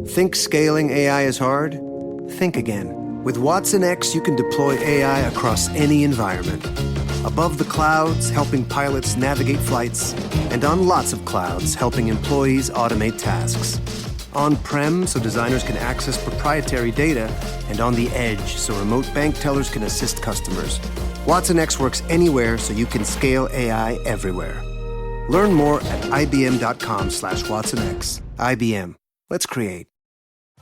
Think scaling AI is hard? Think again. With Watson X, you can deploy AI across any environment. Above the clouds, helping pilots navigate flights, and on lots of clouds, helping employees automate tasks. On-prem, so designers can access proprietary data, and on the edge, so remote bank tellers can assist customers. Watson X works anywhere, so you can scale AI everywhere. Learn more at ibm.com/WatsonX. IBM. Let's create.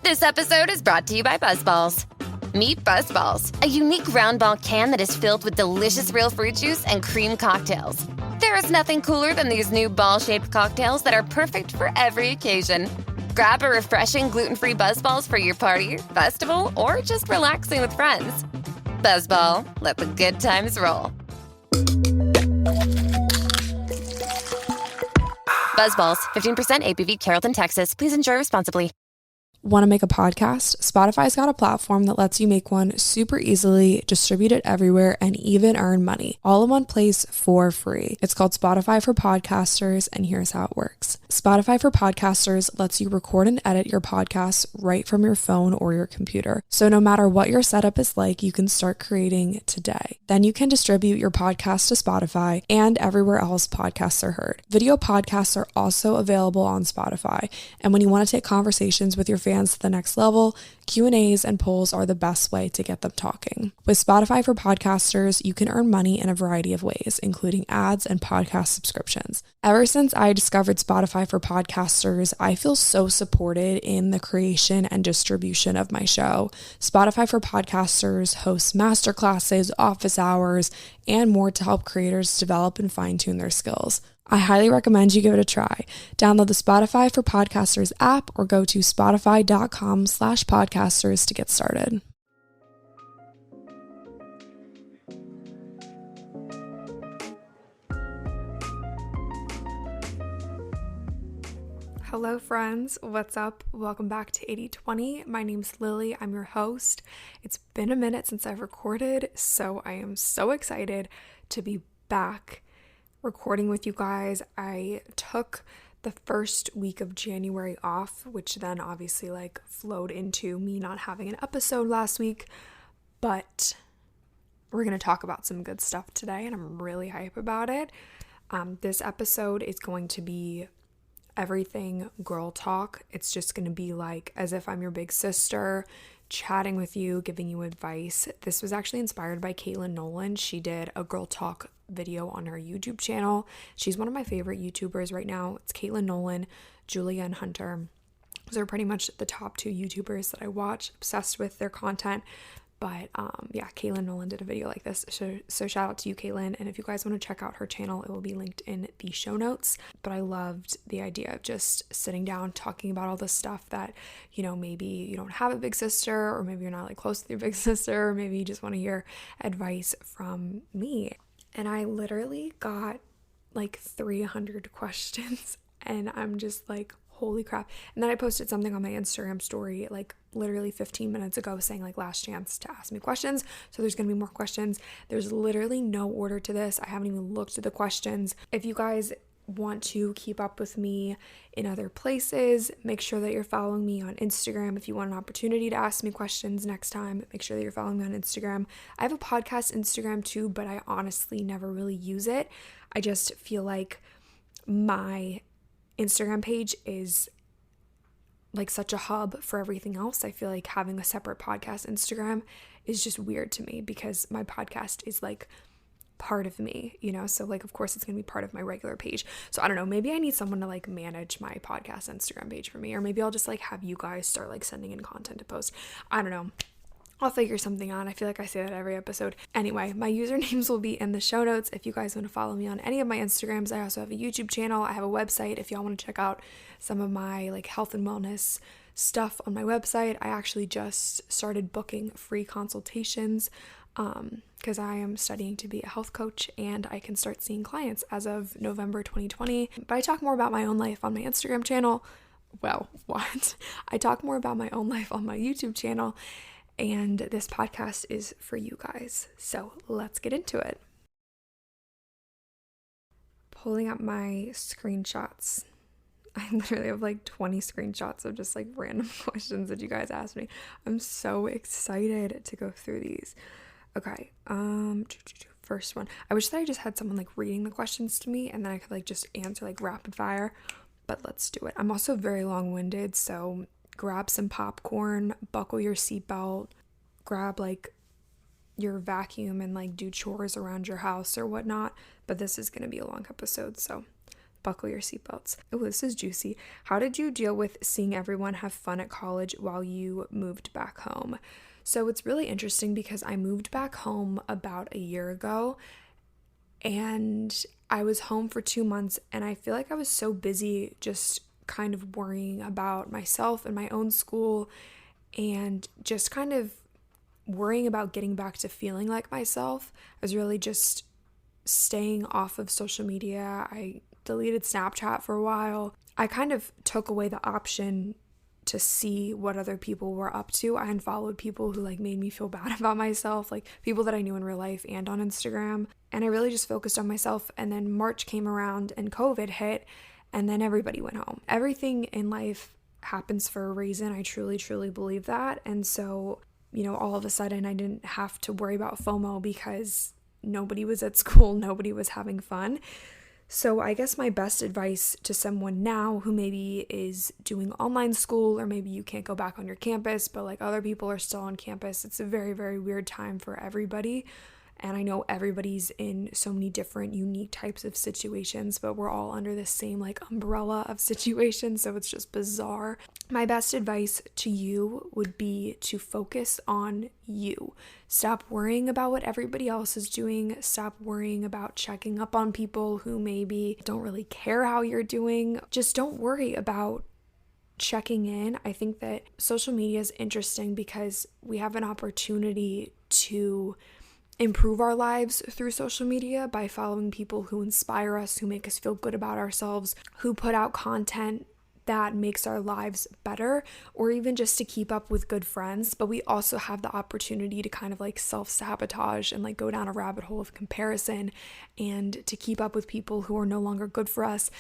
This episode is brought to you by BuzzBalls. Meet BuzzBalls, a unique round ball can that is filled with delicious real fruit juice and cream cocktails. There is nothing cooler than these new ball-shaped cocktails that are perfect for every occasion. Grab a refreshing gluten-free BuzzBalls for your party, festival, or just relaxing with friends. BuzzBall, let the good times roll. BuzzBalls, 15% ABV, Carrollton, Texas. Please enjoy responsibly. Want to make a podcast? Spotify's got a platform that lets you make one super easily, distribute it everywhere, and even earn money, all in one place for free. It's called Spotify for Podcasters, and here's how it works. Spotify for Podcasters lets you record and edit your podcasts right from your phone or your computer. So no matter what your setup is like, you can start creating today. Then you can distribute your podcast to Spotify and everywhere else podcasts are heard. Video podcasts are also available on Spotify, and when you want to take conversations with your fans to the next level, Q&As and polls are the best way to get them talking. With Spotify for Podcasters, you can earn money in a variety of ways, including ads and podcast subscriptions. Ever since I discovered Spotify for Podcasters, I feel so supported in the creation and distribution of my show. Spotify for Podcasters hosts masterclasses, office hours, and more to help creators develop and fine-tune their skills. I highly recommend you give it a try. Download the Spotify for Podcasters app or go to spotify.com/podcasters to get started. Hello friends, what's up? Welcome back to 80/20. My name's Lily, I'm your host. It's been a minute since I've recorded, so I am so excited to be back recording with you guys. I took the first week of January off, which then obviously flowed into me not having an episode last week, but we're going to talk about some good stuff today and I'm really hype about it. This episode is going to be everything girl talk. It's just going to be as if I'm your big sister, chatting with you, giving you advice. This was actually inspired by Caitlin Nolan. She did a girl talk video on her YouTube channel. She's one of my favorite YouTubers right now. It's Caitlin Nolan, Julia, and Hunter. Those are pretty much the top two YouTubers that I watch, obsessed with their content. But yeah, Caitlin Nolan did a video like this. So shout out to you, Caitlin. And if you guys want to check out her channel, it will be linked in the show notes. But I loved the idea of just sitting down, talking about all the stuff that, maybe you don't have a big sister, or maybe you're not close to your big sister, or maybe you just want to hear advice from me. And I literally got 300 questions and I'm just holy crap. And then I posted something on my Instagram story literally 15 minutes ago saying last chance to ask me questions. So there's going to be more questions. There's literally no order to this. I haven't even looked at the questions. If you guys want to keep up with me in other places, make sure that you're following me on Instagram. If you want an opportunity to ask me questions next time, make sure that you're following me on Instagram. I have a podcast Instagram too, but I honestly never really use it. I just feel like my Instagram page is such a hub for everything else. I feel like having a separate podcast Instagram is just weird to me because my podcast is part of me, so of course it's gonna be part of my regular page. So I don't know, maybe I need someone to manage my podcast Instagram page for me, or maybe I'll just have you guys start sending in content to post. I don't know, I'll figure something out. I feel like I say that every episode. Anyway, my usernames will be in the show notes if you guys want to follow me on any of my Instagrams. I also have a YouTube channel. I have a website if y'all want to check out some of my health and wellness stuff on my website. I actually just started booking free consultations because I am studying to be a health coach and I can start seeing clients as of November 2020. But I talk more about my own life on my Instagram channel. Well, what? I talk more about my own life on my YouTube channel, and this podcast is for you guys. So let's get into it. Pulling up my screenshots I literally have like 20 screenshots of just like random questions that you guys asked me. I'm so excited to go through these. Okay, first one. I wish that I just had someone like reading the questions to me and then I could like just answer like rapid fire, but let's do it. I'm also very long-winded, so grab some popcorn, buckle your seatbelt, grab like your vacuum and like do chores around your house or whatnot, but this is going to be a long episode, so buckle your seatbelts. Oh, this is juicy. How did you deal with seeing everyone have fun at college while you moved back home? So it's really interesting because I moved back home about a year ago and I was home for 2 months and I feel like I was so busy just kind of worrying about myself and my own school and just kind of worrying about getting back to feeling like myself. I was really just staying off of social media. I deleted Snapchat for a while. I kind of took away the option to see what other people were up to. I unfollowed people who like made me feel bad about myself, like people that I knew in real life and on Instagram. And I really just focused on myself. And then March came around and COVID hit and then everybody went home. Everything in life happens for a reason. I truly, truly believe that. And so, all of a sudden I didn't have to worry about FOMO because nobody was at school, nobody was having fun. So I guess my best advice to someone now who maybe is doing online school, or maybe you can't go back on your campus, but like other people are still on campus. It's a very, very weird time for everybody. And I know everybody's in so many different unique types of situations, but we're all under the same like umbrella of situations. So it's just bizarre. My best advice to you would be to focus on you. Stop worrying about what everybody else is doing. Stop worrying about checking up on people who maybe don't really care how you're doing. Just don't worry about checking in. I think that social media is interesting because we have an opportunity to improve our lives through social media by following people who inspire us, who make us feel good about ourselves, who put out content that makes our lives better, or even just to keep up with good friends. But we also have the opportunity to kind of like self-sabotage and like go down a rabbit hole of comparison and to keep up with people who are no longer good for us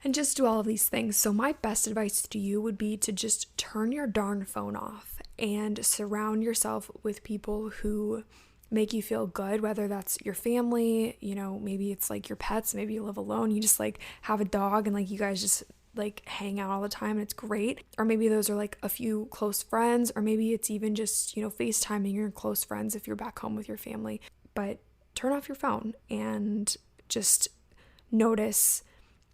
and just do all of these things. So my best advice to you would be to just turn your darn phone off and surround yourself with people who make you feel good, whether that's your family, maybe it's like your pets, maybe you live alone, you just like have a dog and like you guys just like hang out all the time and it's great. Or maybe those are like a few close friends, or maybe it's even just, FaceTiming your close friends if you're back home with your family. But turn off your phone and just notice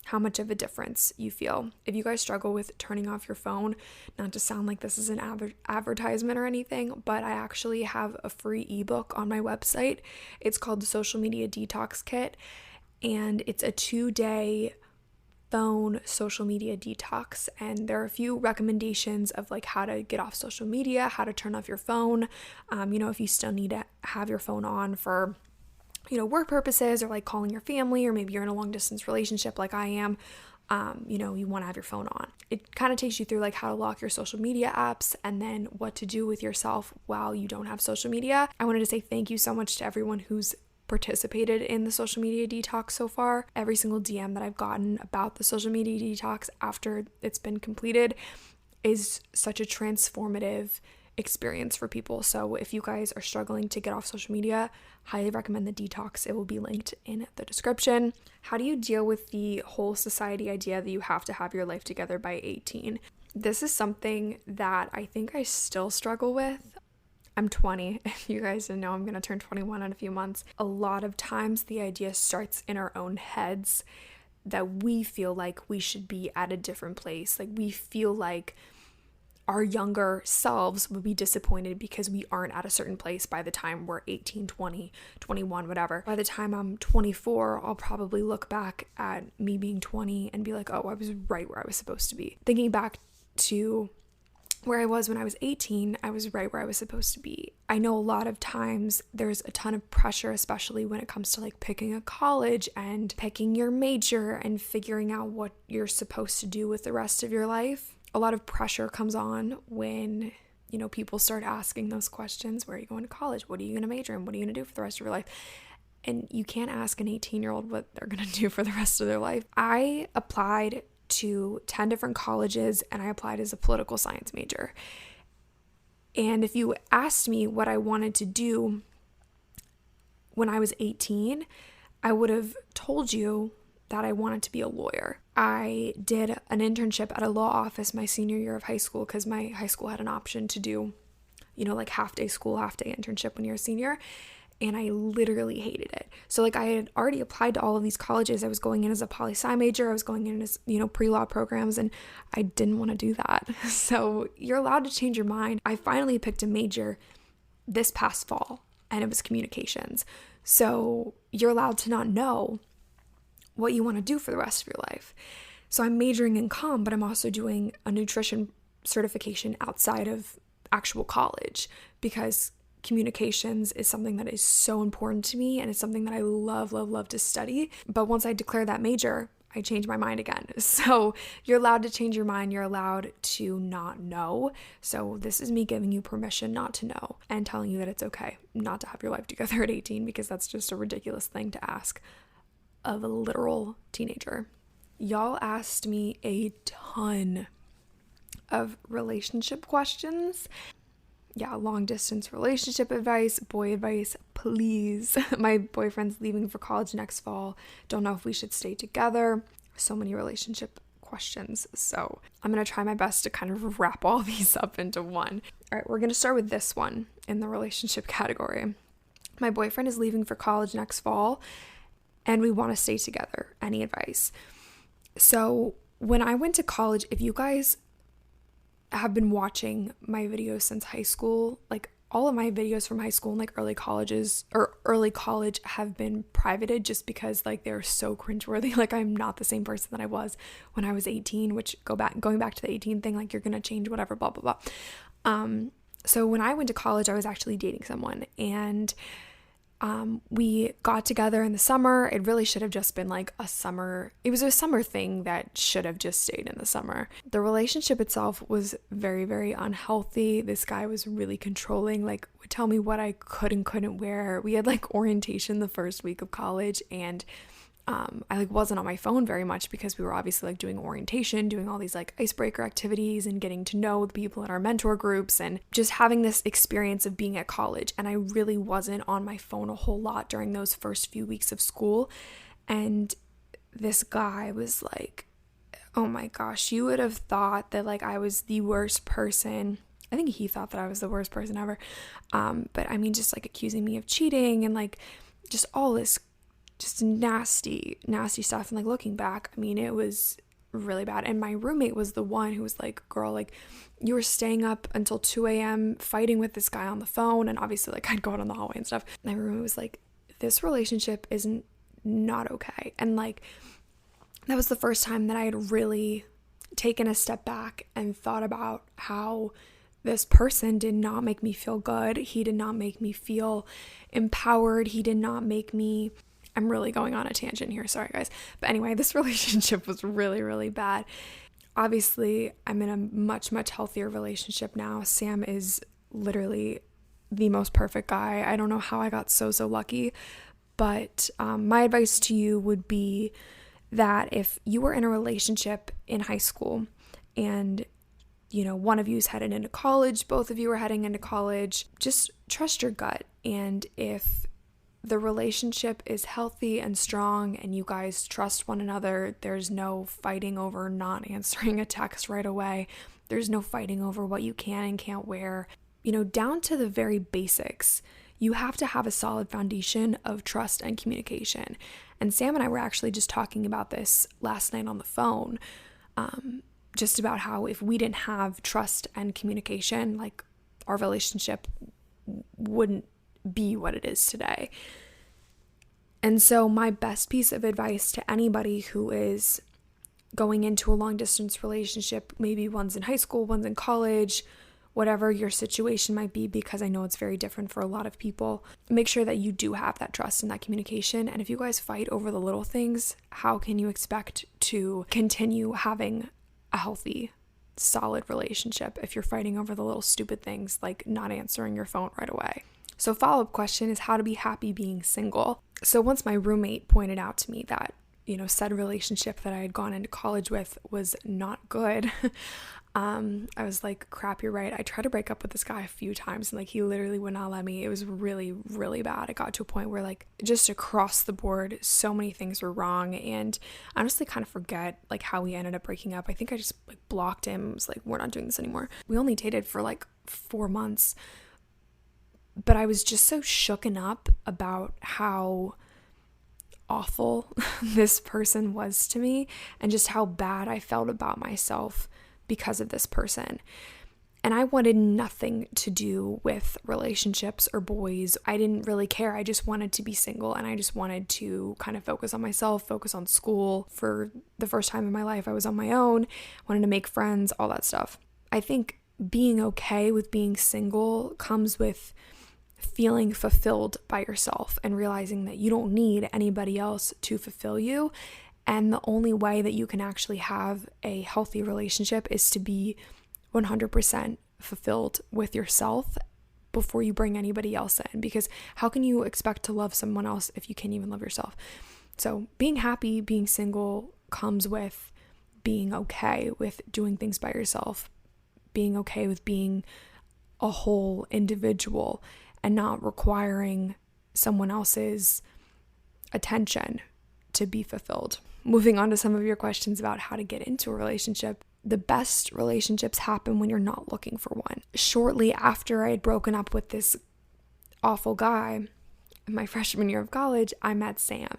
how much of a difference you feel. If you guys struggle with turning off your phone, not to sound like this is an advertisement or anything, but I actually have a free ebook on my website. It's called the Social Media Detox Kit, and it's a 2-day phone social media detox. And there are a few recommendations of like how to get off social media, how to turn off your phone. If you still need to have your phone on for work purposes or like calling your family, or maybe you're in a long distance relationship like I am, you want to have your phone on. It kind of takes you through like how to lock your social media apps and then what to do with yourself while you don't have social media. I wanted to say thank you so much to everyone who's participated in the social media detox so far. Every single DM that I've gotten about the social media detox after it's been completed is such a transformative experience for people. So if you guys are struggling to get off social media, highly recommend the detox. It will be linked in the description. How do you deal with the whole society idea that you have to have your life together by 18? This is something that I think I still struggle with. I'm 20. If you guys didn't know, I'm going to turn 21 in a few months. A lot of times the idea starts in our own heads that we feel like we should be at a different place. Like we feel like our younger selves would be disappointed because we aren't at a certain place by the time we're 18, 20, 21, whatever. By the time I'm 24, I'll probably look back at me being 20 and be like, oh, I was right where I was supposed to be. Thinking back to where I was when I was 18, I was right where I was supposed to be. I know a lot of times there's a ton of pressure, especially when it comes to like picking a college and picking your major and figuring out what you're supposed to do with the rest of your life. A lot of pressure comes on when, people start asking those questions. Where are you going to college? What are you going to major in? What are you going to do for the rest of your life? And you can't ask an 18-year-old what they're going to do for the rest of their life. I applied to 10 different colleges, and I applied as a political science major. And if you asked me what I wanted to do when I was 18, I would have told you that I wanted to be a lawyer. I did an internship at a law office my senior year of high school because my high school had an option to do, like half-day school, half-day internship when you're a senior. And I literally hated it. So I had already applied to all of these colleges. I was going in as a poli-sci major. I was going in as, pre-law programs, and I didn't want to do that. So you're allowed to change your mind. I finally picked a major this past fall, and it was communications. So you're allowed to not know what you want to do for the rest of your life. So I'm majoring in comm, but I'm also doing a nutrition certification outside of actual college because communications is something that is so important to me, and it's something that I love, love, love to study. But once I declare that major, I changed my mind again. So you're allowed to change your mind. You're allowed to not know. So this is me giving you permission not to know and telling you that it's okay not to have your life together at 18, because that's just a ridiculous thing to ask of a literal teenager. Y'all asked me a ton of relationship questions. Yeah, long distance relationship advice, boy advice, please. My boyfriend's leaving for college next fall. Don't know if we should stay together. So many relationship questions. So I'm going to try my best to kind of wrap all these up into one. All right, we're going to start with this one in the relationship category. My boyfriend is leaving for college next fall, and we want to stay together. Any advice? So when I went to college, if you guys have been watching my videos since high school, all of my videos from high school and early college have been privated just because they're so cringeworthy. I'm not the same person that I was when I was 18, which going back to the 18 thing, you're gonna change whatever, blah blah blah. So when I went to college, I was actually dating someone, and we got together in the summer. It really should have just been a summer. It was a summer thing that should have just stayed in the summer. The relationship itself was very, very unhealthy. This guy was really controlling, would tell me what I could and couldn't wear. We had orientation the first week of college, and I wasn't on my phone very much because we were obviously doing orientation, doing all these icebreaker activities and getting to know the people in our mentor groups and just having this experience of being at college. And I really wasn't on my phone a whole lot during those first few weeks of school. And this guy was oh my gosh, you would have thought that I was the worst person. I think he thought that I was the worst person ever. But I mean, just accusing me of cheating and just all this just nasty stuff. And looking back, I mean, it was really bad. And my roommate was the one who was girl, you were staying up until 2 a.m. fighting with this guy on the phone. And obviously I'd go out in the hallway and stuff. My roommate was this relationship isn't not okay. And that was the first time that I had really taken a step back and thought about how this person did not make me feel good. He did not make me feel empowered. He did not make me... I'm really going on a tangent here. Sorry, guys. But anyway, this relationship was really, really bad. Obviously, I'm in a much, much healthier relationship now. Sam is literally the most perfect guy. I don't know how I got so lucky. But my advice to you would be that if you were in a relationship in high school and one of you is headed into college, both of you are heading into college, just trust your gut. And if the relationship is healthy and strong and you guys trust one another, there's no fighting over not answering a text right away. There's no fighting over what you can and can't wear. Down to the very basics, you have to have a solid foundation of trust and communication. And Sam and I were actually just talking about this last night on the phone, just about how if we didn't have trust and communication, our relationship wouldn't be what it is today. And so my best piece of advice to anybody who is going into a long distance relationship, maybe one's in high school, one's in college, whatever your situation might be, because I know it's very different for a lot of people, make sure that you do have that trust and that communication. And if you guys fight over the little things, how can you expect to continue having a healthy, solid relationship if you're fighting over the little stupid things like not answering your phone right away? So follow-up question is how to be happy being single. So once my roommate pointed out to me that said relationship that I had gone into college with was not good. I was like, crap, you're right. I tried to break up with this guy a few times and like he literally would not let me. It was really, really bad. It got to a point where like just across the board, so many things were wrong. And I honestly kind of forget like how we ended up breaking up. I think I just like blocked him. It was like, we're not doing this anymore. We only dated for like 4 months. But I was just so shooken up about how awful this person was to me and just how bad I felt about myself because of this person. And I wanted nothing to do with relationships or boys. I didn't really care. I just wanted to be single and I just wanted to kind of focus on myself, focus on school. For the first time in my life, I was on my own, wanted to make friends, all that stuff. I think being okay with being single comes with feeling fulfilled by yourself and realizing that you don't need anybody else to fulfill you. And the only way that you can actually have a healthy relationship is to be 100% fulfilled with yourself before you bring anybody else in. Because how can you expect to love someone else if you can't even love yourself? So being happy, being single comes with being okay with doing things by yourself, being okay with being a whole individual and not requiring someone else's attention to be fulfilled. Moving on to some of your questions about how to get into a relationship. The best relationships happen when you're not looking for one. Shortly after I had broken up with this awful guy in my freshman year of college, I met Sam.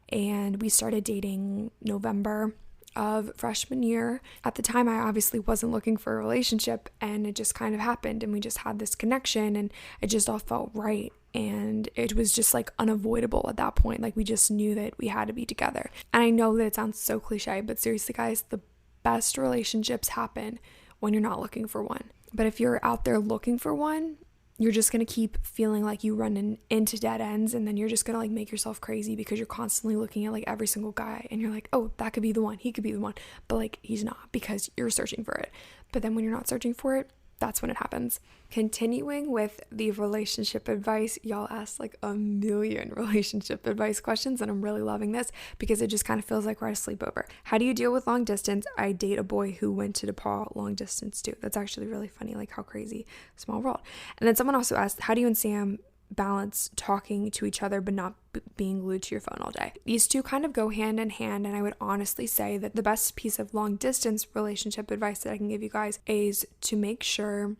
And we started dating November of freshman year. At the time, I obviously wasn't looking for a relationship, and it just kind of happened, and we just had this connection, and it just all felt right. And it was just like unavoidable at that point. Like we just knew that we had to be together. And I know that it sounds so cliche, but seriously, guys, the best relationships happen when you're not looking for one. But if you're out there looking for one, you're just going to keep feeling like you run into dead ends, and then you're just going to like make yourself crazy because you're constantly looking at like every single guy and you're like, oh, that could be the one, he could be the one, but like he's not because you're searching for it. But then when you're not searching for it, that's when it happens. Continuing with the relationship advice, y'all asked like a million relationship advice questions, and I'm really loving this because it just kind of feels like we're at a sleepover. How do you deal with long distance? I date a boy who went to DePaul long distance too. That's actually really funny, like how crazy, small world. And then someone also asked, how do you and Sam balance talking to each other but not being glued to your phone all day? These two kind of go hand in hand, and I would honestly say that the best piece of long distance relationship advice that I can give you guys is to make sure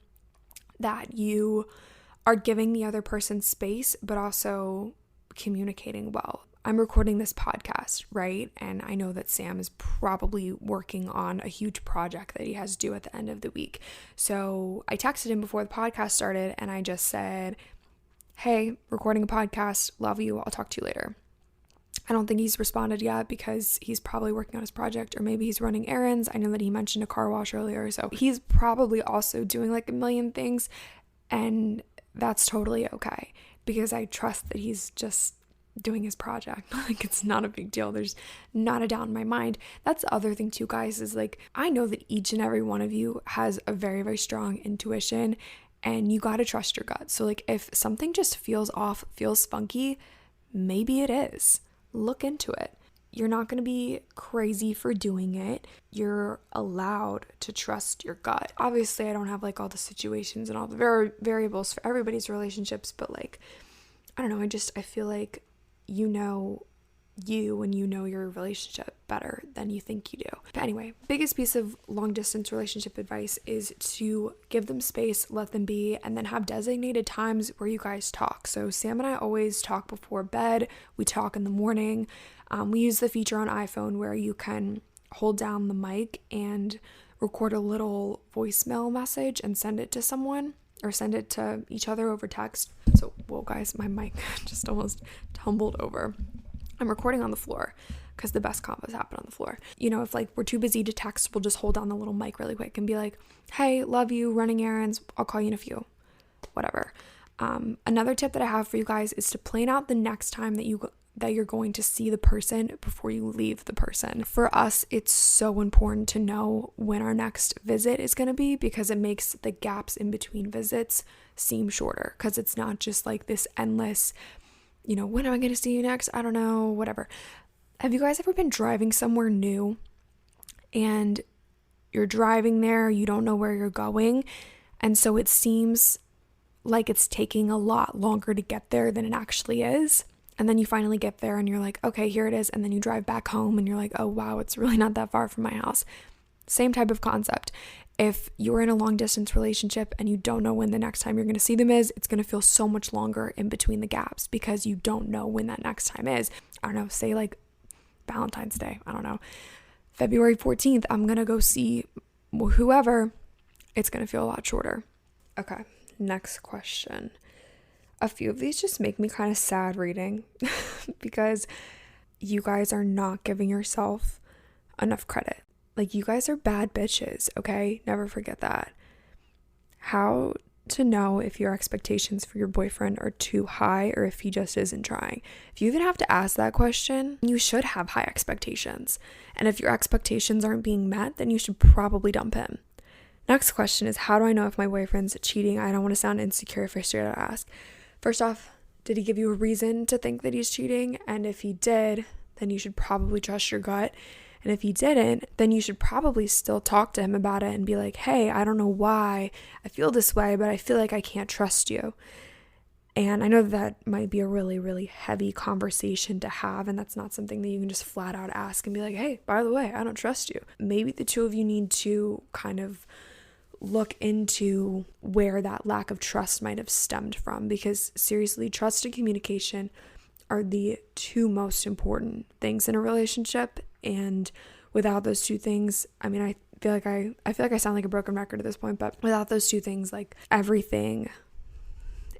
that you are giving the other person space but also communicating well. I'm recording this podcast, right? And I know that Sam is probably working on a huge project that he has due at the end of the week. So I texted him before the podcast started and I just said, hey, recording a podcast, love you, I'll talk to you later. I don't think he's responded yet because he's probably working on his project, or maybe he's running errands. I know that he mentioned a car wash earlier, so he's probably also doing like a million things, and that's totally okay because I trust that he's just doing his project. Like it's not a big deal. There's not a doubt in my mind. That's the other thing too, guys, is like I know that each and every one of you has a very, very strong intuition, and you got to trust your gut. So like if something just feels off, feels funky, maybe it is. Look into it. You're not going to be crazy for doing it. You're allowed to trust your gut. Obviously, I don't have like all the situations and all the variables for everybody's relationships, but like, I don't know. I feel like you know you and you know your relationship better than you think you do. But anyway, biggest piece of long distance relationship advice is to give them space, let them be, and then have designated times where you guys talk. So Sam and I always talk before bed. We talk in the morning. We use the feature on iPhone where you can hold down the mic and record a little voicemail message and send it to someone or send it to each other over text. So, whoa guys, my mic just almost tumbled over. I'm recording on the floor because the best combos happen on the floor. You know, if like we're too busy to text, we'll just hold down the little mic really quick and be like, hey, love you, running errands, I'll call you in a few, whatever. Another tip that I have for you guys is to plan out the next time that you're going to see the person before you leave the person. For us, it's so important to know when our next visit is going to be because it makes the gaps in between visits seem shorter because it's not just like this endless, you know, when am I going to see you next? I don't know, whatever. Have you guys ever been driving somewhere new and you're driving there, you don't know where you're going, and so it seems like it's taking a lot longer to get there than it actually is? And then you finally get there and you're like, okay, here it is. And then you drive back home and you're like, oh wow, it's really not that far from my house. Same type of concept. If you're in a long distance relationship and you don't know when the next time you're going to see them is, it's going to feel so much longer in between the gaps because you don't know when that next time is. I don't know, say like Valentine's Day. I don't know. February 14th, I'm going to go see whoever. It's going to feel a lot shorter. Okay, next question. A few of these just make me kind of sad reading because you guys are not giving yourself enough credit. Like, you guys are bad bitches, okay? Never forget that. How to know if your expectations for your boyfriend are too high or if he just isn't trying? If you even have to ask that question, you should have high expectations. And if your expectations aren't being met, then you should probably dump him. Next question is, how do I know if my boyfriend's cheating? I don't want to sound insecure if I straight out ask. First off, did he give you a reason to think that he's cheating? And if he did, then you should probably trust your gut. And if he didn't, then you should probably still talk to him about it and be like, hey, I don't know why I feel this way, but I feel like I can't trust you. And I know that might be a really, really heavy conversation to have, and that's not something that you can just flat out ask and be like, hey, by the way, I don't trust you. Maybe the two of you need to kind of look into where that lack of trust might have stemmed from, because seriously, trust and communication are the two most important things in a relationship. And without those two things, I mean, I feel like I sound like a broken record at this point, but without those two things, like, everything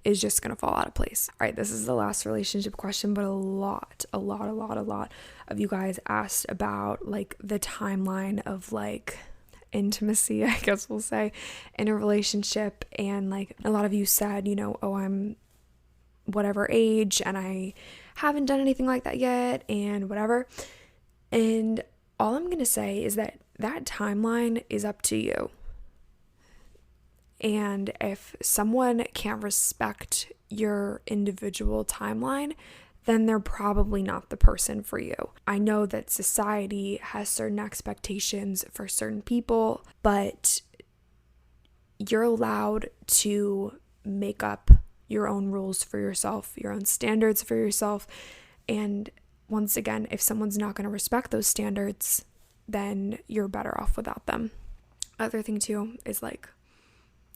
is just gonna fall out of place. All right, this is the last relationship question, but a lot of you guys asked about like the timeline of like intimacy, I guess we'll say, in a relationship. And like a lot of you said, you know, oh, I'm whatever age and I haven't done anything like that yet and whatever. And all I'm gonna say is that timeline is up to you. And if someone can't respect your individual timeline, then they're probably not the person for you. I know that society has certain expectations for certain people, but you're allowed to make up your own rules for yourself, your own standards for yourself. And once again, if someone's not going to respect those standards, then you're better off without them. Other thing too is like,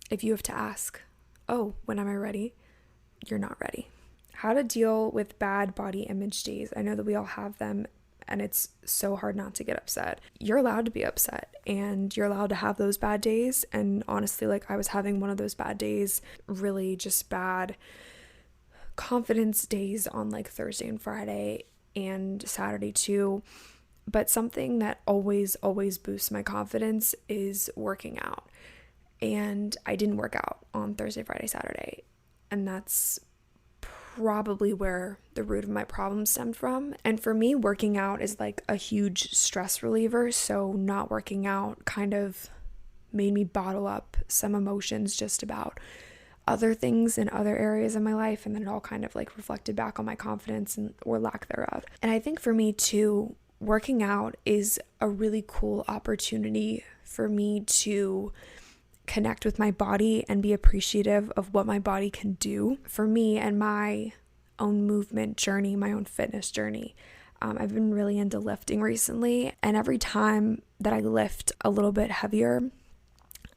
if you have to ask, oh, when am I ready? You're not ready. How to deal with bad body image days. I know that we all have them and it's so hard not to get upset. You're allowed to be upset and you're allowed to have those bad days. And honestly, like, I was having one of those bad days, really just bad confidence days on like Thursday and Friday and Saturday too. But something that always boosts my confidence is working out. And I didn't work out on Thursday, Friday, Saturday. And that's probably where the root of my problem stemmed from. And for me, working out is like a huge stress reliever. So not working out kind of made me bottle up some emotions just about other things in other areas of my life. And then it all kind of like reflected back on my confidence and or lack thereof. And I think for me too, working out is a really cool opportunity for me to connect with my body and be appreciative of what my body can do for me and my own movement journey, my own fitness journey. I've been really into lifting recently, and every time that I lift a little bit heavier,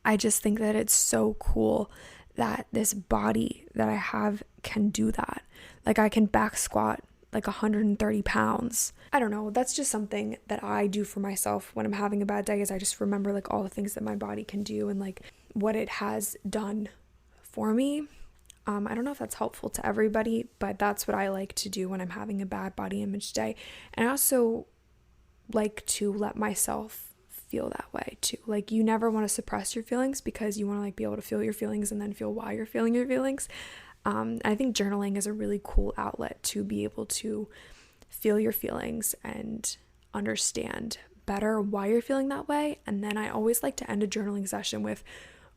I just think that it's so cool that this body that I have can do that. Like, I can back squat like 130 pounds. I don't know, that's just something that I do for myself when I'm having a bad day, is I just remember like all the things that my body can do and like what it has done for me. I don't know if that's helpful to everybody, but that's what I like to do when I'm having a bad body image day. And I also like to let myself feel that way too. Like, you never want to suppress your feelings because you want to like be able to feel your feelings and then feel why you're feeling your feelings. I think journaling is a really cool outlet to be able to feel your feelings and understand better why you're feeling that way. And then I always like to end a journaling session with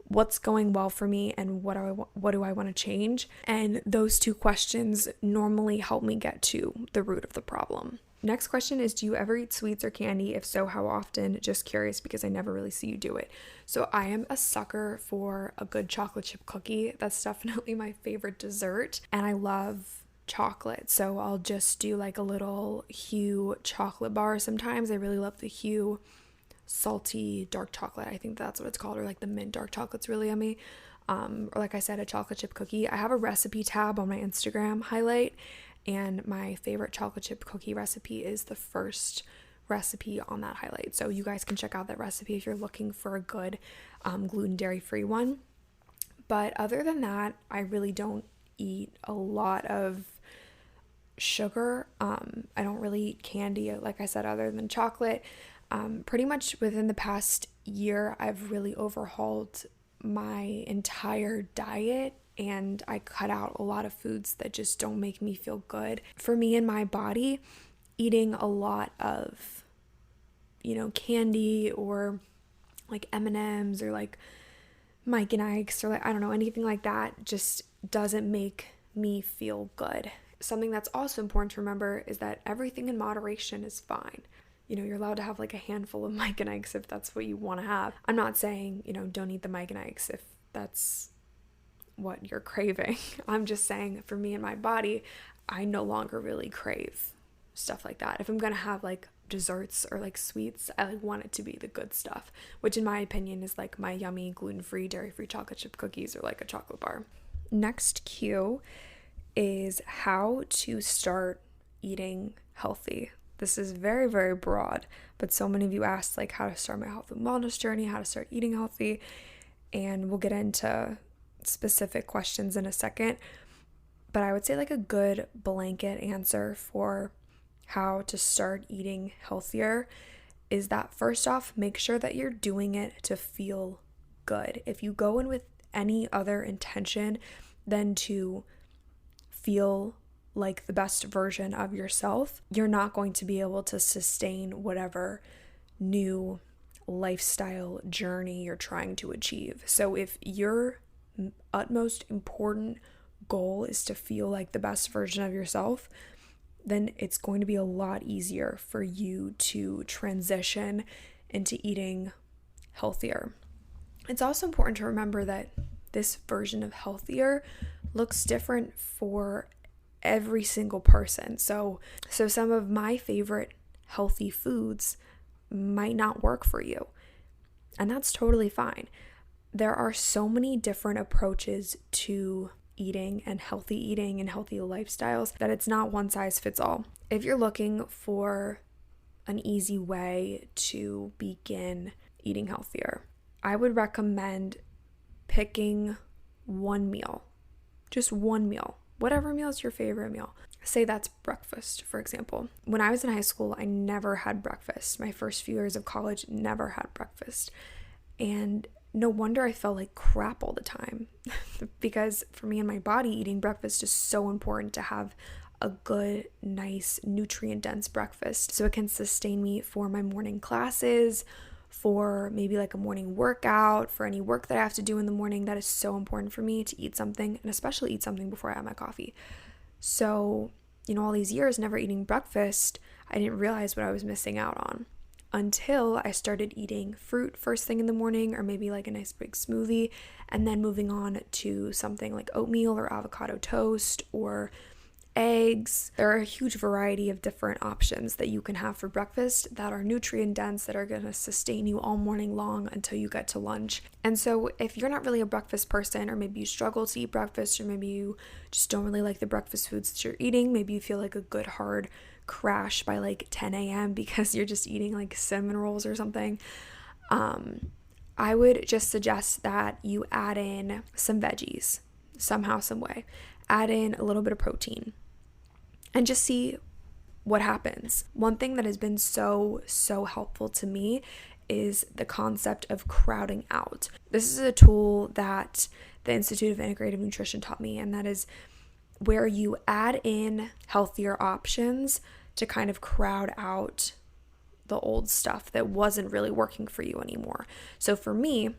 what's going well for me and what do I want to change. And those two questions normally help me get to the root of the problem. Next question is, do you ever eat sweets or candy? If so, how often? Just curious because I never really see you do it. So I am a sucker for a good chocolate chip cookie. That's definitely my favorite dessert. And I love chocolate. So I'll just do like a little Hu chocolate bar sometimes. I really love the Hu salty dark chocolate. I think that's what it's called, or like the mint dark chocolate's really yummy. Or like I said, a chocolate chip cookie. I have a recipe tab on my Instagram highlight, and my favorite chocolate chip cookie recipe is the first recipe on that highlight. So you guys can check out that recipe if you're looking for a good gluten dairy-free one. But other than that, I really don't eat a lot of sugar. I don't really eat candy, like I said, other than chocolate. Pretty much within the past year, I've really overhauled my entire diet, and I cut out a lot of foods that just don't make me feel good. For me and my body, eating a lot of, candy or like M&Ms or like Mike and Ike's or like, I don't know, anything like that just doesn't make me feel good. Something that's also important to remember is that everything in moderation is fine. You're allowed to have like a handful of Mike and Ike's if that's what you want to have. I'm not saying, don't eat the Mike and Ike's if that's what you're craving. I'm just saying, for me and my body, I no longer really crave stuff like that. If I'm gonna have like desserts or like sweets, I like want it to be the good stuff, which in my opinion is like my yummy gluten-free, dairy-free chocolate chip cookies or like a chocolate bar. Next cue is how to start eating healthy. This is very, very broad, but so many of you asked like how to start my health and wellness journey, how to start eating healthy, and we'll get into specific questions in a second. But I would say like a good blanket answer for how to start eating healthier is that first off, make sure that you're doing it to feel good. If you go in with any other intention than to feel like the best version of yourself, you're not going to be able to sustain whatever new lifestyle journey you're trying to achieve. So if your utmost important goal is to feel like the best version of yourself, then it's going to be a lot easier for you to transition into eating healthier. It's also important to remember that this version of healthier looks different for every single person. So some of my favorite healthy foods might not work for you, and that's totally fine. There are so many different approaches to eating and healthy lifestyles that it's not one size fits all. If you're looking for an easy way to begin eating healthier, I would recommend picking one meal, just one meal, whatever meal is your favorite meal. Say that's breakfast, for example. When I was in high school, I never had breakfast. My first few years of college, never had breakfast. And no wonder I felt like crap all the time because for me and my body, eating breakfast is so important to have a good, nice, nutrient-dense breakfast so it can sustain me for my morning classes, for maybe like a morning workout, for any work that I have to do in the morning. That is so important for me to eat something, and especially eat something before I have my coffee. So, all these years never eating breakfast, I didn't realize what I was missing out on until I started eating fruit first thing in the morning, or maybe like a nice big smoothie, and then moving on to something like oatmeal or avocado toast or eggs. There are a huge variety of different options that you can have for breakfast that are nutrient dense, that are going to sustain you all morning long until you get to lunch. And so if you're not really a breakfast person, or maybe you struggle to eat breakfast, or maybe you just don't really like the breakfast foods that you're eating, maybe you feel like a good hard crash by like 10 a.m. because you're just eating like cinnamon rolls or something, I would just suggest that you add in some veggies somehow, some way. Add in a little bit of protein and just see what happens. One thing that has been so helpful to me is the concept of crowding out. This is a tool that the Institute of Integrative Nutrition taught me, and that is where you add in healthier options to kind of crowd out the old stuff that wasn't really working for you anymore. So for me,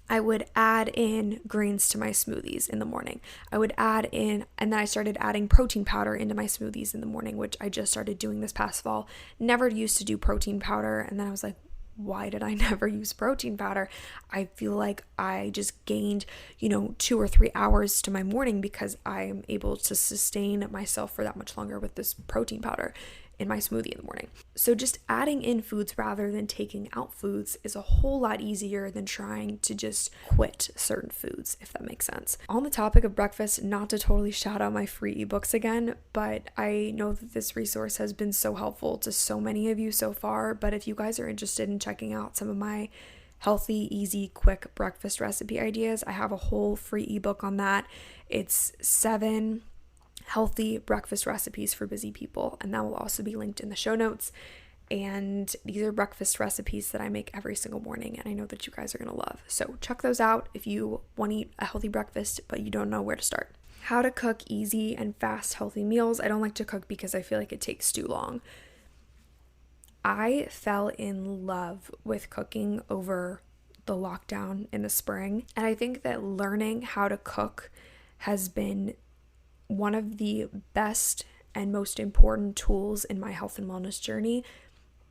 I would add in greens to my smoothies in the morning. I would add in, and then I started adding protein powder into my smoothies in the morning, which I just started doing this past fall. Never used to do protein powder, and then I was like, why did I never use protein powder? I feel like I just gained, 2 or 3 hours to my morning because I'm able to sustain myself for that much longer with this protein powder in my smoothie in the morning. So just adding in foods rather than taking out foods is a whole lot easier than trying to just quit certain foods, if that makes sense. On the topic of breakfast, not to totally shout out my free ebooks again, but I know that this resource has been so helpful to so many of you so far. But if you guys are interested in checking out some of my healthy, easy, quick breakfast recipe ideas, I have a whole free ebook on that. It's 7 healthy breakfast recipes for busy people, and that will also be linked in the show notes. And these are breakfast recipes that I make every single morning, and I know that you guys are going to love. So check those out if you want to eat a healthy breakfast but you don't know where to start. How to cook easy and fast healthy meals. I don't like to cook because I feel like it takes too long. I fell in love with cooking over the lockdown in the spring, and I think that learning how to cook has been one of the best and most important tools in my health and wellness journey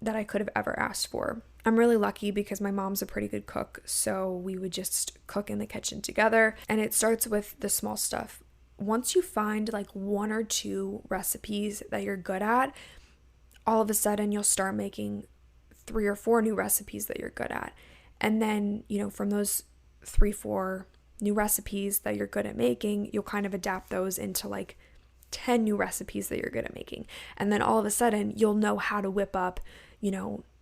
that I could have ever asked for. I'm really lucky because my mom's a pretty good cook, so we would just cook in the kitchen together, and it starts with the small stuff. Once you find like 1 or 2 recipes that you're good at, all of a sudden you'll start making 3 or 4 new recipes that you're good at. And then, from those 3-4 new recipes that you're good at making, you'll kind of adapt those into like 10 new recipes that you're good at making. And then all of a sudden you'll know how to whip up,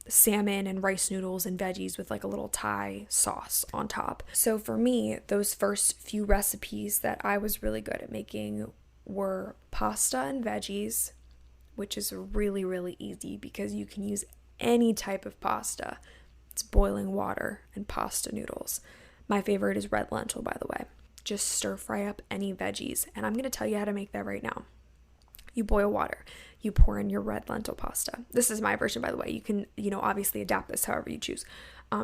salmon and rice noodles and veggies with like a little Thai sauce on top. So for me, those first few recipes that I was really good at making were pasta and veggies, which is really, really easy because you can use any type of pasta. It's boiling water and pasta noodles. My favorite is red lentil, by the way. Just stir fry up any veggies. And I'm going to tell you how to make that right now. You boil water. You pour in your red lentil pasta. This is my version, by the way. You can, obviously adapt this however you choose.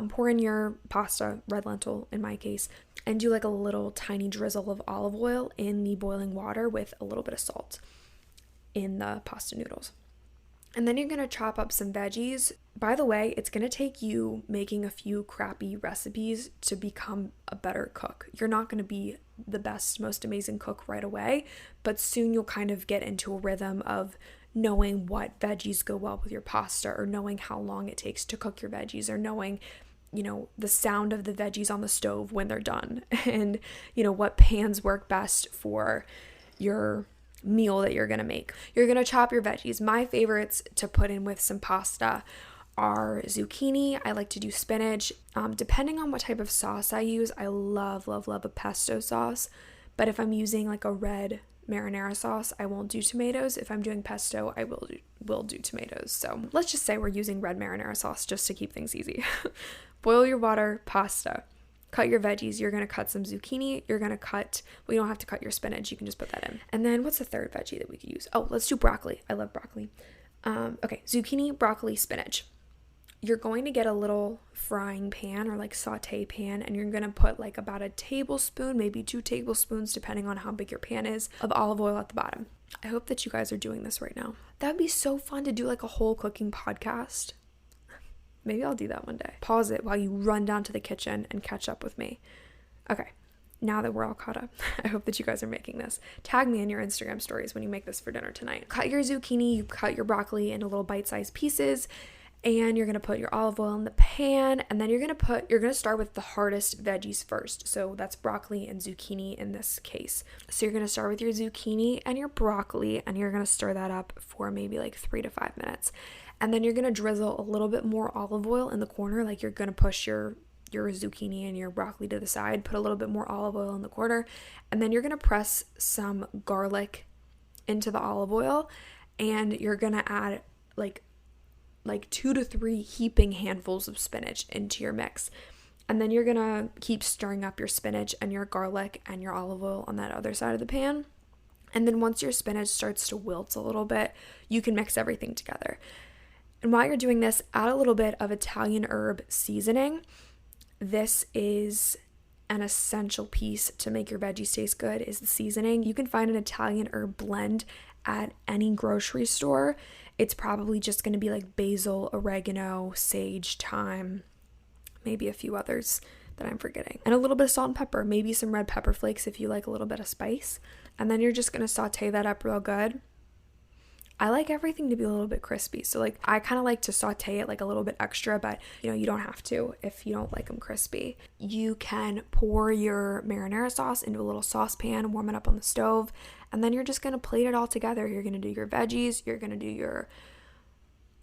Pour in your pasta, red lentil in my case, and do like a little tiny drizzle of olive oil in the boiling water with a little bit of salt in the pasta noodles. And then you're going to chop up some veggies. By the way, it's going to take you making a few crappy recipes to become a better cook. You're not going to be the best, most amazing cook right away, but soon you'll kind of get into a rhythm of knowing what veggies go well with your pasta, or knowing how long it takes to cook your veggies, or knowing, the sound of the veggies on the stove when they're done, and, what pans work best for your meal that you're going to make. You're going to chop your veggies. My favorites to put in with some pasta are zucchini. I like to do spinach. Depending on what type of sauce I use, I love a pesto sauce. But if I'm using like a red marinara sauce, I won't do tomatoes. If I'm doing pesto, I will do tomatoes. So let's just say we're using red marinara sauce just to keep things easy. Boil your water, pasta. Cut your veggies. You're going to cut some zucchini. You don't have to cut your spinach. You can just put that in. And then what's the third veggie that we could use? Oh, let's do broccoli. I love broccoli. Okay, zucchini, broccoli, spinach. You're going to get a little frying pan or like saute pan, and you're going to put like about a tablespoon, maybe 2 tablespoons, depending on how big your pan is, of olive oil at the bottom. I hope that you guys are doing this right now. That'd be so fun to do like a whole cooking podcast. Maybe I'll do that one day. Pause it while you run down to the kitchen and catch up with me. Okay, now that we're all caught up, I hope that you guys are making this. Tag me in your Instagram stories when you make this for dinner tonight. Cut your zucchini, you cut your broccoli into little bite-sized pieces, and you're going to put your olive oil in the pan, and then you're going to start with the hardest veggies first. So that's broccoli and zucchini in this case. So you're going to start with your zucchini and your broccoli, and you're going to stir that up for maybe like 3 to 5 minutes. And then you're going to drizzle a little bit more olive oil in the corner, like you're going to push your zucchini and your broccoli to the side, put a little bit more olive oil in the corner, and then you're going to press some garlic into the olive oil, and you're going to add like 2 to 3 heaping handfuls of spinach into your mix. And then you're going to keep stirring up your spinach and your garlic and your olive oil on that other side of the pan. And then once your spinach starts to wilt a little bit, you can mix everything together. And while you're doing this, add a little bit of Italian herb seasoning. This is an essential piece to make your veggies taste good is the seasoning. You can find an Italian herb blend at any grocery store. It's probably just going to be like basil, oregano, sage, thyme, maybe a few others that I'm forgetting, and a little bit of salt and pepper, maybe some red pepper flakes if you like a little bit of spice. And then you're just going to saute that up real good. I like everything to be a little bit crispy, so like I kind of like to saute it like a little bit extra, but you don't have to if you don't like them crispy. You can pour your marinara sauce into a little saucepan, warm it up on the stove, and then you're just going to plate it all together. You're going to do your veggies, you're going to do your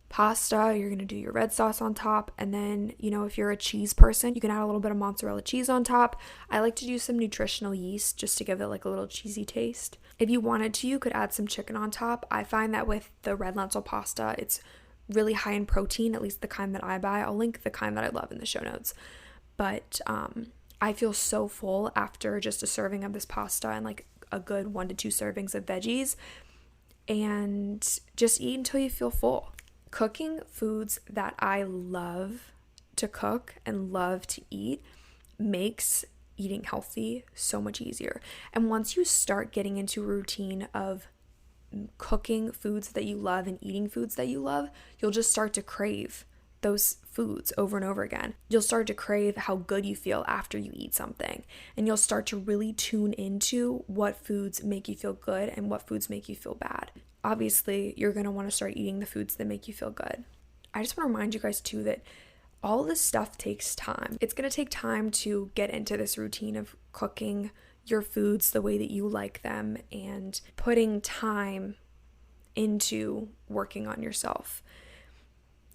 pasta, you're going to do your red sauce on top, and then if you're a cheese person, you can add a little bit of mozzarella cheese on top. I like to do some nutritional yeast just to give it like a little cheesy taste. If you wanted to, you could add some chicken on top. I find that with the red lentil pasta, it's really high in protein, at least the kind that I buy. I'll link the kind that I love in the show notes. But I feel so full after just a serving of this pasta and like a good 1 to 2 servings of veggies, and just eat until you feel full. Cooking foods that I love to cook and love to eat makes eating healthy so much easier. And once you start getting into a routine of cooking foods that you love and eating foods that you love, you'll just start to crave those foods over and over again. You'll start to crave how good you feel after you eat something, and you'll start to really tune into what foods make you feel good and what foods make you feel bad. Obviously, you're going to want to start eating the foods that make you feel good. I just want to remind you guys too that all this stuff takes time. It's going to take time to get into this routine of cooking your foods the way that you like them and putting time into working on yourself.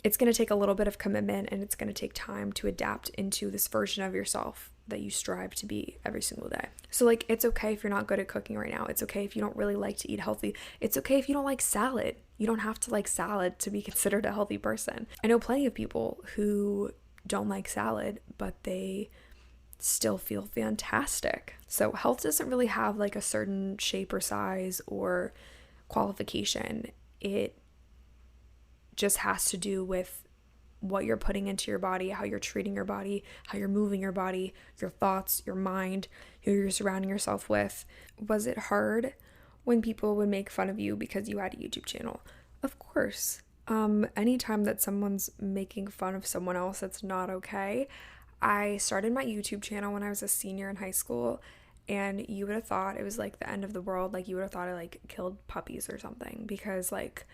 It's going to take a little bit of commitment, and it's going to take time to adapt into this version of yourself that you strive to be every single day. So like, it's okay if you're not good at cooking right now. It's okay if you don't really like to eat healthy. It's okay if you don't like salad. You don't have to like salad to be considered a healthy person. I know plenty of people who don't like salad, but they still feel fantastic. So health doesn't really have like a certain shape or size or qualification. It just has to do with what you're putting into your body, how you're treating your body, how you're moving your body, your thoughts, your mind, who you're surrounding yourself with. Was it hard when people would make fun of you because you had a YouTube channel? Of course. Anytime that someone's making fun of someone else, that's not okay. I started my YouTube channel when I was a senior in high school, and you would have thought it was like the end of the world. Like you would have thought I like killed puppies or something, because like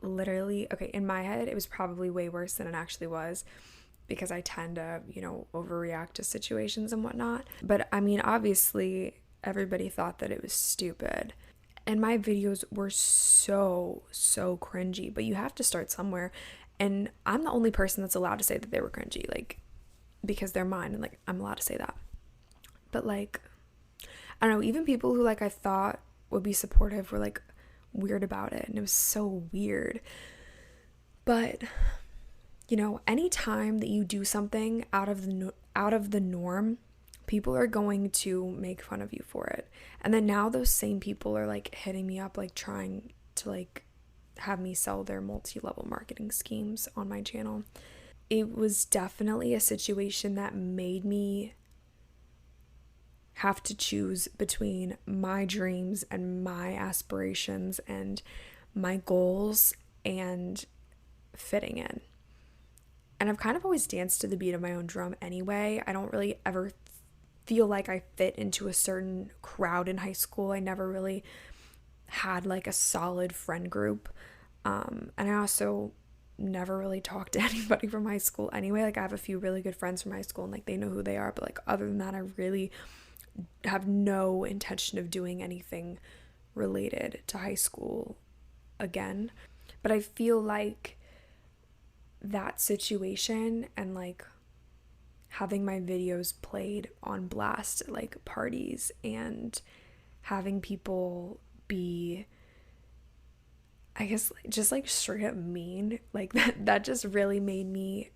literally, okay, in my head, it was probably way worse than it actually was, because I tend to, overreact to situations and whatnot. But I mean, obviously, everybody thought that it was stupid. And my videos were so cringy, but you have to start somewhere. And I'm the only person that's allowed to say that they were cringy, like, because they're mine, and like, I'm allowed to say that. But like, I don't know, even people who like I thought would be supportive were like weird about it, and it was so weird. But anytime that you do something out of the norm, people are going to make fun of you for it. And then now those same people are like hitting me up, like trying to like have me sell their multi-level marketing schemes on my channel. It was definitely a situation that made me have to choose between my dreams and my aspirations and my goals and fitting in. And I've kind of always danced to the beat of my own drum anyway. I don't really ever feel like I fit into a certain crowd in high school. I never really had like a solid friend group. And I also never really talked to anybody from high school anyway. Like I have a few really good friends from high school, and like they know who they are, but like other than that, I really have no intention of doing anything related to high school again. But I feel like that situation and like having my videos played on blast at like parties and having people be, I guess, just like straight up mean, like that just really made me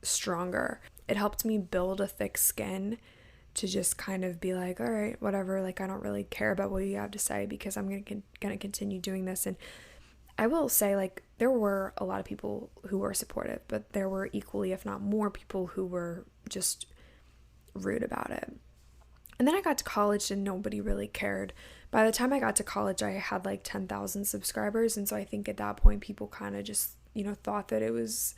stronger. It helped me build a thick skin to just kind of be like, all right, whatever, like I don't really care about what you have to say, because I'm gonna continue doing this. And I will say, like, there were a lot of people who were supportive, but there were equally, if not more, people who were just rude about it. And then I got to college and nobody really cared. By the time I got to college, I had like 10,000 subscribers. And so I think at that point, people kind of just, thought that it was,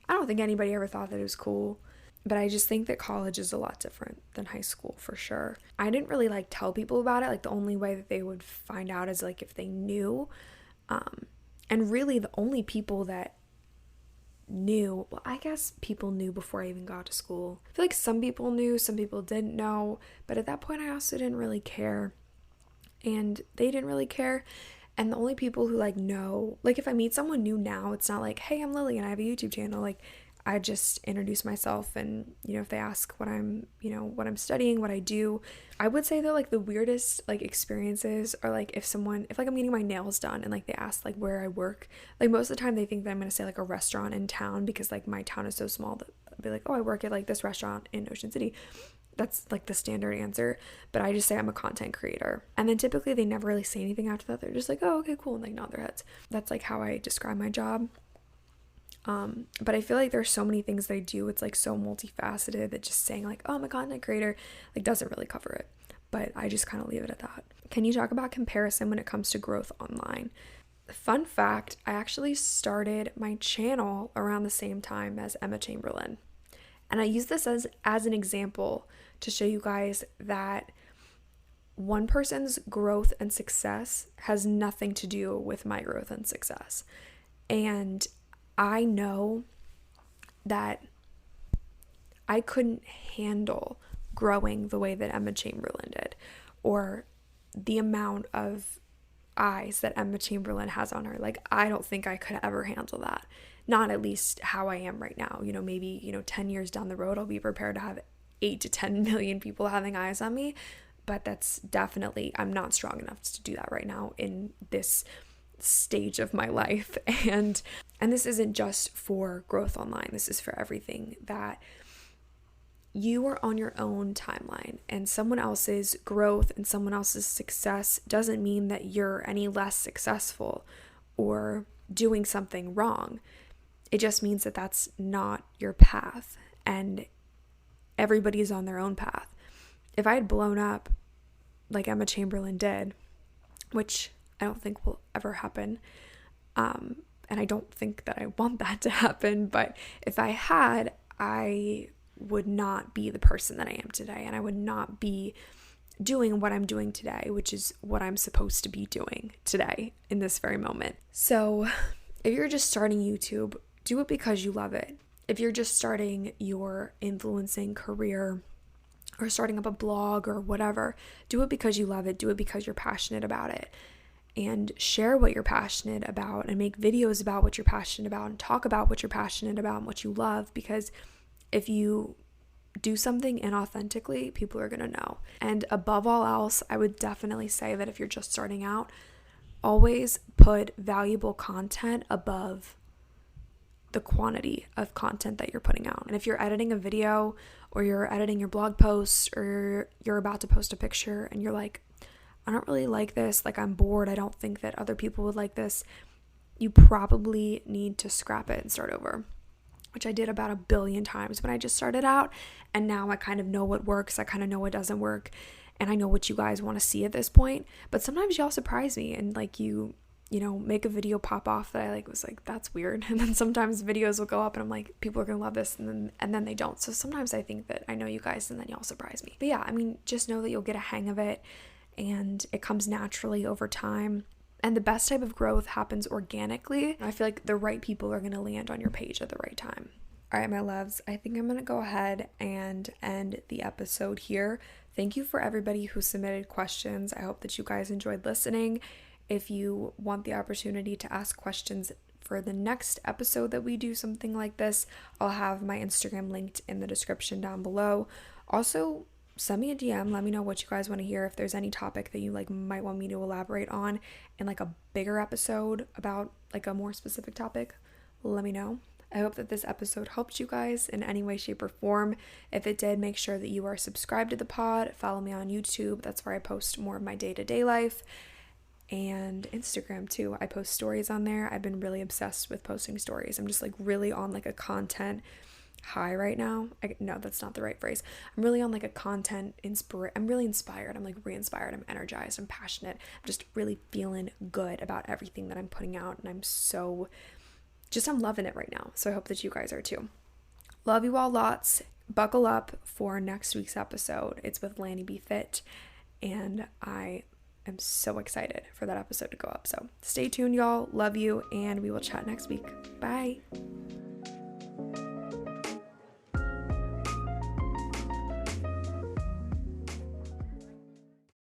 I don't think anybody ever thought that it was cool. But I just think that college is a lot different than high school for sure. I didn't really like tell people about it. Like the only way that they would find out is like if they knew. And really the only people that knew, well, I guess people knew before I even got to school. I feel like some people knew, some people didn't know. But at that point, I also didn't really care. And they didn't really care. And the only people who like know, like if I meet someone new now, it's not like, hey, I'm Lily and I have a YouTube channel. Like I just introduce myself and, if they ask what I'm studying, what I do, I would say that like the weirdest like experiences are like if like I'm getting my nails done and like they ask like where I work, like most of the time they think that I'm going to say like a restaurant in town because like my town is so small that I'll be like, oh, I work at like this restaurant in Ocean City. That's like the standard answer, but I just say I'm a content creator. And then typically they never really say anything after that. They're just like, oh, okay, cool, and like nod their heads. That's like how I describe my job. But I feel like there's so many things that I do. It's like so multifaceted that just saying like, oh, I'm a content creator, like doesn't really cover it. But I just kind of leave it at that. Can you talk about comparison when it comes to growth online? Fun fact, I actually started my channel around the same time as Emma Chamberlain. And I use this as an example to show you guys that one person's growth and success has nothing to do with my growth and success. And I know that I couldn't handle growing the way that Emma Chamberlain did, or the amount of eyes that Emma Chamberlain has on her. Like, I don't think I could ever handle that. Not at least how I am right now. Maybe, 10 years down the road, I'll be prepared to have 8 to 10 million people having eyes on me. But that's definitely, I'm not strong enough to do that right now in this stage of my life. And this isn't just for growth online. This is for everything, that you are on your own timeline, and someone else's growth and someone else's success doesn't mean that you're any less successful or doing something wrong. It just means that that's not your path, and everybody's on their own path. If I had blown up like Emma Chamberlain did, which I don't think will ever happen, and I don't think that I want that to happen, but if I had, I would not be the person that I am today, and I would not be doing what I'm doing today, which is what I'm supposed to be doing today in this very moment. So if you're just starting YouTube, do it because you love it. If you're just starting your influencing career or starting up a blog or whatever, do it because you love it. Do it because you're passionate about it. And share what you're passionate about and make videos about what you're passionate about and talk about what you're passionate about and what you love, because if you do something inauthentically, people are going to know. And above all else, I would definitely say that if you're just starting out, always put valuable content above the quantity of content that you're putting out. And if you're editing a video or you're editing your blog post or you're about to post a picture and you're like, I don't really like this, like I'm bored, I don't think that other people would like this, you probably need to scrap it and start over, which I did about 1 billion times when I just started out. And now I kind of know what works, I kind of know what doesn't work, and I know what you guys want to see at this point. But sometimes y'all surprise me and like you make a video pop off that I was like, that's weird. And then sometimes videos will go up and I'm like, people are gonna love this, and then they don't. So sometimes I think that I know you guys and then y'all surprise me. But yeah, I mean, just know that you'll get a hang of it and it comes naturally over time. And the best type of growth happens organically. I feel like the right people are gonna land on your page at the right time. All right, my loves, I think I'm gonna go ahead and end the episode here. Thank you for everybody who submitted questions. I hope that you guys enjoyed listening. If you want the opportunity to ask questions for the next episode that we do something like this, I'll have my Instagram linked in the description down below. Also, send me a DM. Let me know what you guys want to hear. If there's any topic that you might want me to elaborate on in a bigger episode about a more specific topic, let me know. I hope that this episode helped you guys in any way, shape, or form. If it did, make sure that you are subscribed to the pod. Follow me on YouTube. That's where I post more of my day-to-day life. And Instagram too. I post stories on there. I've been really obsessed with posting stories. I'm just really on a content high right now. No, that's not the right phrase. I'm really on like a I'm really inspired. I'm like re-inspired. I'm energized. I'm passionate. I'm just really feeling good about everything that I'm putting out. And I'm loving it right now. So I hope that you guys are too. Love you all lots. Buckle up for next week's episode. it's with Lanny Be Fit, and I am so excited for that episode to go up. So stay tuned, y'all. Love you, and we will chat next week. Bye.